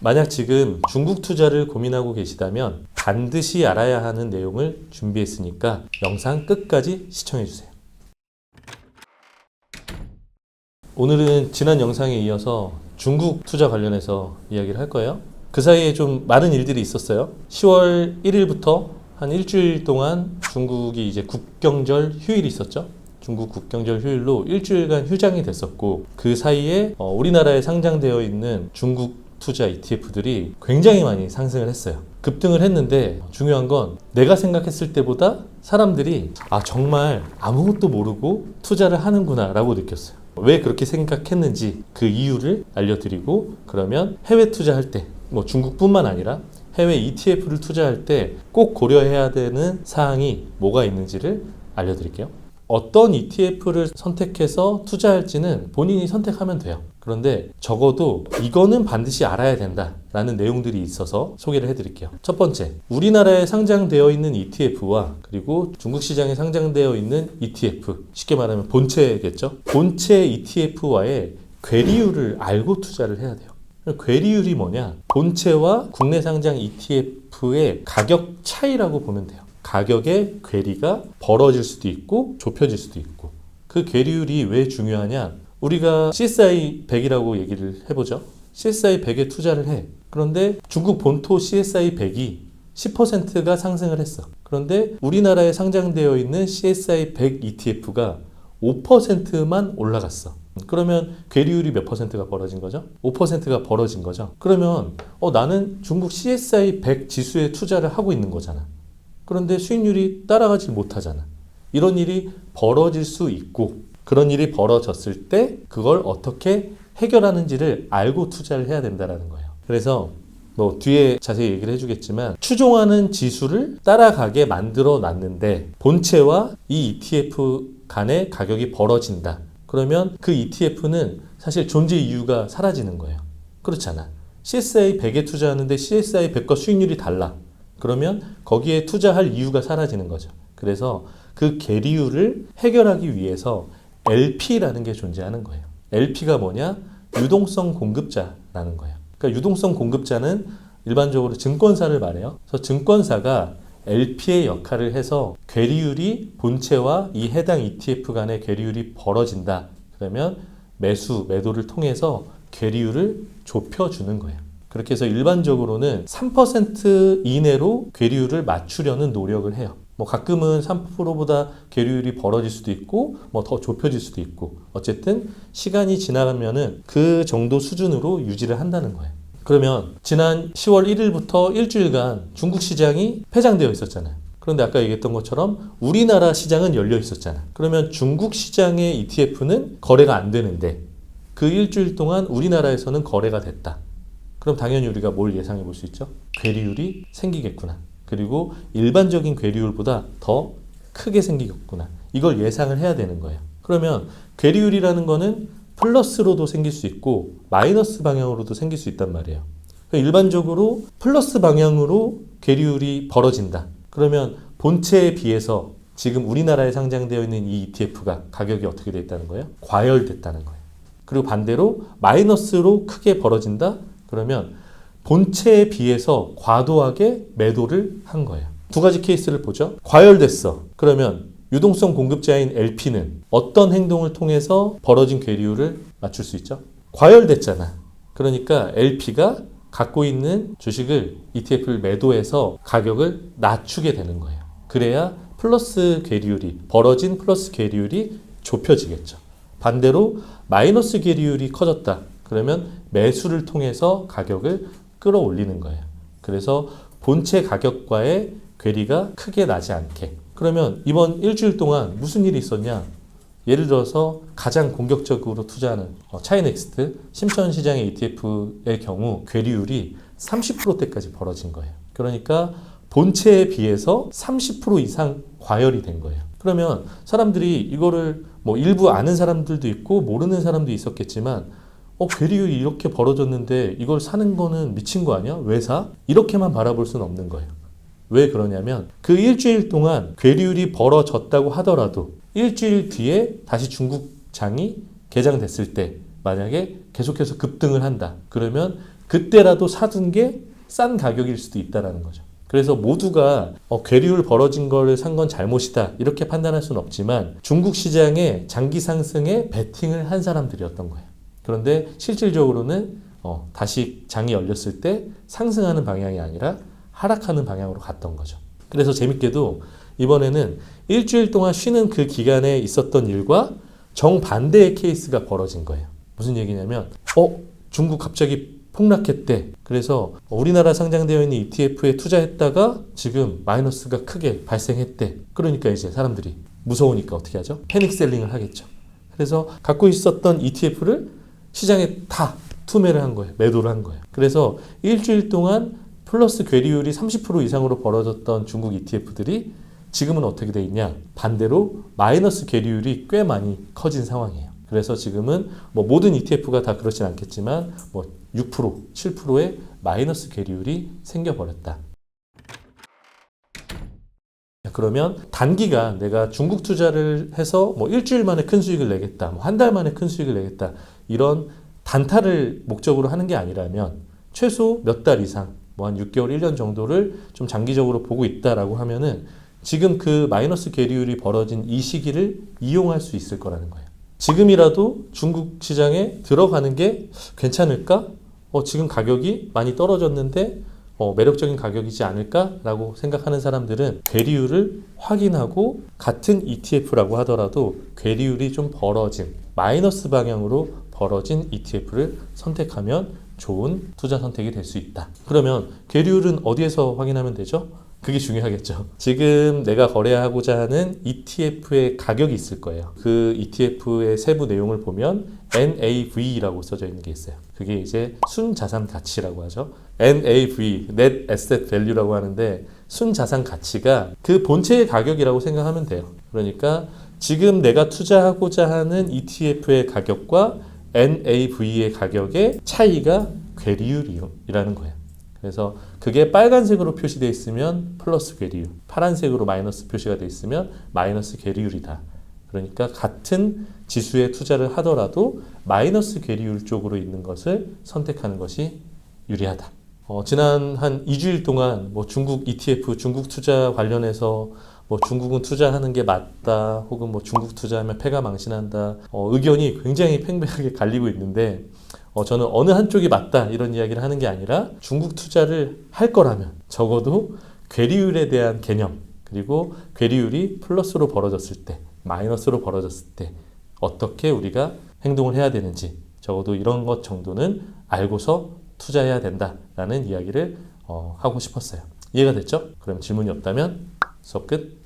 만약 지금 중국 투자를 고민하고 계시다면 반드시 알아야 하는 내용을 준비했으니까 영상 끝까지 시청해주세요. 오늘은 지난 영상에 이어서 중국 투자 관련해서 이야기를 할 거예요. 그 사이에 좀 많은 일들이 있었어요. 10월 1일부터 한 일주일 동안 중국이 이제 국경절 휴일이 있었죠. 중국 국경절 휴일로 일주일간 휴장이 됐었고, 그 사이에 우리나라에 상장되어 있는 중국 투자 ETF들이 굉장히 많이 상승을 했어요. 급등을 했는데 중요한 건 내가 생각했을 때보다 사람들이 정말 아무것도 모르고 투자를 하는구나 라고 느꼈어요. 왜 그렇게 생각했는지 그 이유를 알려드리고, 그러면 해외 투자할 때 중국뿐만 아니라 해외 ETF를 투자할 때 꼭 고려해야 되는 사항이 뭐가 있는지를 알려드릴게요. 어떤 ETF를 선택해서 투자할지는 본인이 선택하면 돼요. 그런데 적어도 이거는 반드시 알아야 된다라는 내용들이 있어서 소개를 해드릴게요. 첫 번째, 우리나라에 상장되어 있는 ETF와 그리고 중국 시장에 상장되어 있는 ETF, 쉽게 말하면 본체겠죠. 본체 ETF와의 괴리율을 알고 투자를 해야 돼요. 괴리율이 뭐냐? 본체와 국내 상장 ETF의 가격 차이라고 보면 돼요. 가격의 괴리가 벌어질 수도 있고 좁혀질 수도 있고, 그 괴리율이 왜 중요하냐? 우리가 CSI 100이라고 얘기를 해보죠. CSI 100에 투자를 해. 그런데 중국 본토 CSI 100이 10%가 상승을 했어. 그런데 우리나라에 상장되어 있는 CSI 100 ETF가 5%만 올라갔어. 그러면 괴리율이 몇 %가 벌어진 거죠? 5%가 벌어진 거죠. 그러면 나는 중국 CSI 100 지수에 투자를 하고 있는 거잖아. 그런데 수익률이 따라가지 못하잖아. 이런 일이 벌어질 수 있고, 그런 일이 벌어졌을 때 그걸 어떻게 해결하는지를 알고 투자를 해야 된다는 거예요. 그래서 뒤에 자세히 얘기를 해주겠지만, 추종하는 지수를 따라가게 만들어 놨는데 본체와 이 ETF 간의 가격이 벌어진다. 그러면 그 ETF는 사실 존재 이유가 사라지는 거예요. 그렇잖아. CSI 100에 투자하는데 CSI 100과 수익률이 달라. 그러면 거기에 투자할 이유가 사라지는 거죠. 그래서 그 괴리율을 해결하기 위해서 LP라는 게 존재하는 거예요. LP가 뭐냐? 유동성 공급자라는 거예요. 그러니까 유동성 공급자는 일반적으로 증권사를 말해요. 그래서 증권사가 LP의 역할을 해서 괴리율이 본체와 이 해당 ETF 간의 괴리율이 벌어진다. 그러면 매도를 통해서 괴리율을 좁혀주는 거예요. 그렇게 해서 일반적으로는 3% 이내로 괴리율을 맞추려는 노력을 해요. 가끔은 3%보다 괴리율이 벌어질 수도 있고 더 좁혀질 수도 있고, 어쨌든 시간이 지나가면은 그 정도 수준으로 유지를 한다는 거예요. 그러면 지난 10월 1일부터 일주일간 중국 시장이 폐장되어 있었잖아요. 그런데 아까 얘기했던 것처럼 우리나라 시장은 열려 있었잖아요. 그러면 중국 시장의 ETF는 거래가 안 되는데 그 일주일 동안 우리나라에서는 거래가 됐다. 그럼 당연히 우리가 뭘 예상해 볼 수 있죠? 괴리율이 생기겠구나. 그리고 일반적인 괴리율보다 더 크게 생기겠구나. 이걸 예상을 해야 되는 거예요. 그러면 괴리율이라는 거는 플러스로도 생길 수 있고 마이너스 방향으로도 생길 수 있단 말이에요. 일반적으로 플러스 방향으로 괴리율이 벌어진다. 그러면 본체에 비해서 지금 우리나라에 상장되어 있는 이 ETF가 가격이 어떻게 됐다는 거예요? 과열됐다는 거예요. 그리고 반대로 마이너스로 크게 벌어진다? 그러면 본체에 비해서 과도하게 매도를 한 거예요. 두 가지 케이스를 보죠. 과열됐어. 그러면 유동성 공급자인 LP는 어떤 행동을 통해서 벌어진 괴리율을 맞출 수 있죠? 과열됐잖아. 그러니까 LP가 갖고 있는 주식을 ETF를 매도해서 가격을 낮추게 되는 거예요. 그래야 벌어진 플러스 괴리율이 좁혀지겠죠. 반대로 마이너스 괴리율이 커졌다. 그러면 매수를 통해서 가격을 끌어올리는 거예요. 그래서 본체 가격과의 괴리가 크게 나지 않게. 그러면 이번 일주일 동안 무슨 일이 있었냐? 예를 들어서 가장 공격적으로 투자하는 차이넥스트 심천시장의 ETF의 경우 괴리율이 30%대까지 벌어진 거예요. 그러니까 본체에 비해서 30% 이상 과열이 된 거예요. 그러면 사람들이 이거를 일부 아는 사람들도 있고 모르는 사람도 있었겠지만 괴리율이 이렇게 벌어졌는데 이걸 사는 거는 미친 거 아니야? 왜 사? 이렇게만 바라볼 수는 없는 거예요. 왜 그러냐면 그 일주일 동안 괴리율이 벌어졌다고 하더라도 일주일 뒤에 다시 중국 장이 개장됐을 때 만약에 계속해서 급등을 한다. 그러면 그때라도 사둔 게 싼 가격일 수도 있다라는 거죠. 그래서 모두가 괴리울 벌어진 거를 산 건 잘못이다 이렇게 판단할 수는 없지만 중국 시장의 장기 상승에 베팅을 한 사람들이었던 거예요. 그런데 실질적으로는 다시 장이 열렸을 때 상승하는 방향이 아니라 하락하는 방향으로 갔던 거죠. 그래서 재밌게도 이번에는 일주일 동안 쉬는 그 기간에 있었던 일과 정반대의 케이스가 벌어진 거예요. 무슨 얘기냐면 중국 갑자기 폭락했대. 그래서 우리나라 상장되어 있는 ETF에 투자했다가 지금 마이너스가 크게 발생했대. 그러니까 이제 사람들이 무서우니까 어떻게 하죠? 패닉셀링을 하겠죠. 그래서 갖고 있었던 ETF를 시장에 다 투매를 한 거예요. 매도를 한 거예요. 그래서 일주일 동안 플러스 괴리율이 30% 이상으로 벌어졌던 중국 ETF들이 지금은 어떻게 돼 있냐? 반대로 마이너스 괴리율이 꽤 많이 커진 상황이에요. 그래서 지금은 모든 ETF가 다 그렇진 않겠지만 6%, 7%의 마이너스 괴리율이 생겨버렸다. 그러면 단기간 내가 중국 투자를 해서 일주일 만에 큰 수익을 내겠다, 한 달 만에 큰 수익을 내겠다 이런 단타를 목적으로 하는 게 아니라면 최소 몇 달 이상, 한 6개월, 1년 정도를 좀 장기적으로 보고 있다라고 하면은 지금 그 마이너스 괴리율이 벌어진 이 시기를 이용할 수 있을 거라는 거예요. 지금이라도 중국 시장에 들어가는 게 괜찮을까? 지금 가격이 많이 떨어졌는데 매력적인 가격이지 않을까라고 생각하는 사람들은 괴리율을 확인하고 같은 ETF라고 하더라도 괴리율이 좀 벌어진 마이너스 방향으로 벌어진 ETF를 선택하면 좋은 투자 선택이 될 수 있다. 그러면 괴리율은 어디에서 확인하면 되죠? 그게 중요하겠죠. 지금 내가 거래하고자 하는 ETF의 가격이 있을 거예요. 그 ETF의 세부 내용을 보면 NAV라고 써져 있는 게 있어요. 그게 이제 순자산 가치라고 하죠. NAV, Net Asset Value라고 하는데 순자산 가치가 그 본체의 가격이라고 생각하면 돼요. 그러니까 지금 내가 투자하고자 하는 ETF의 가격과 NAV의 가격의 차이가 괴리율이라는 거예요. 그래서 그게 빨간색으로 표시되어 있으면 플러스 괴리율, 파란색으로 마이너스 표시가 되어 있으면 마이너스 괴리율이다. 그러니까 같은 지수에 투자를 하더라도 마이너스 괴리율 쪽으로 있는 것을 선택하는 것이 유리하다. 지난 한 2주일 동안 중국 ETF, 중국 투자 관련해서 중국은 투자하는 게 맞다, 혹은 중국 투자하면 패가 망신한다, 의견이 굉장히 팽팽하게 갈리고 있는데 저는 어느 한쪽이 맞다 이런 이야기를 하는 게 아니라 중국 투자를 할 거라면 적어도 괴리율에 대한 개념, 그리고 괴리율이 플러스로 벌어졌을 때, 마이너스로 벌어졌을 때 어떻게 우리가 행동을 해야 되는지 적어도 이런 것 정도는 알고서 투자해야 된다라는 이야기를 하고 싶었어요. 이해가 됐죠? 그럼 질문이 없다면 수업 끝.